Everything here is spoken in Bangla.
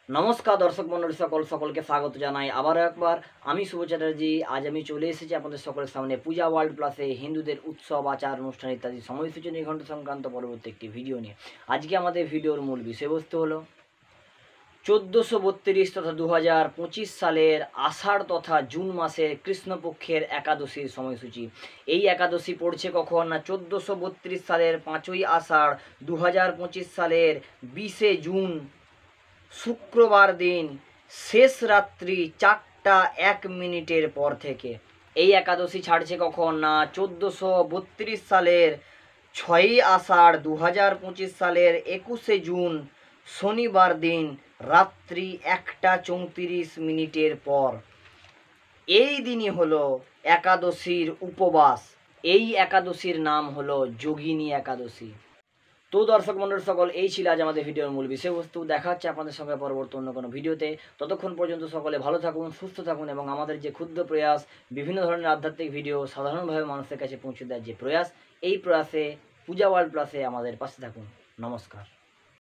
নমস্কার দর্শক মন্ডলী সকলকে স্বাগত জানাই আবারও একবার। আমি শুভ চ্যাটার্জি। আজ আমি চলে এসেছি আপনাদের সকলের সামনে পূজা ওয়ার্ল্ড প্লাসে হিন্দুদের উৎসব আচার অনুষ্ঠান ইত্যাদি সময়সূচি নিঘণ্ট সংক্রান্ত পরবর্তী একটি ভিডিও নিয়ে। আজকে আমাদের ভিডিওর মূল বিষয়বস্তু হলো 1432 তথা 2025 সালের আষাঢ় তথা জুন মাসের কৃষ্ণপক্ষের একাদশীর সময়সূচি। এই একাদশী পড়ছে কখন না 1432 সালের 5ই আষাঢ়, 2025 সালের 20শে জুন শুক্রবার দিন শেষ রাত্রি 4টা 1 মিনিটের পর থেকে। এই একাদশী ছাড়ছে কখন না 1432 সালের 6ই আষাঢ়, 2025 সালের 21শে জুন শনিবার দিন রাত্রি 1টা 34 মিনিটের পর। এই দিনই হলো একাদশীর উপবাস। এই একাদশীর নাম হলো যোগিনী একাদশী। তো দর্শক মন্ডলী সকল, এই ছিল আজ আমাদের ভিডিওর মূল বিষয়বস্তু। দেখা হচ্ছে আপনাদের সঙ্গে পরবর্তী অন্য কোনো ভিডিওতে। ততক্ষণ পর্যন্ত সকলে ভালো থাকুন, সুস্থ থাকুন এবং আমাদের যে ক্ষুদ্র প্রয়াস, বিভিন্ন ধরনের আধ্যাত্মিক ভিডিও সাধারণভাবে মানুষের কাছে পৌঁছে দেওয়ার যে প্রয়াস, এই প্রয়াসে পূজা ওয়ার্ল্ড প্লাসে আমাদের পাশে থাকুন। নমস্কার।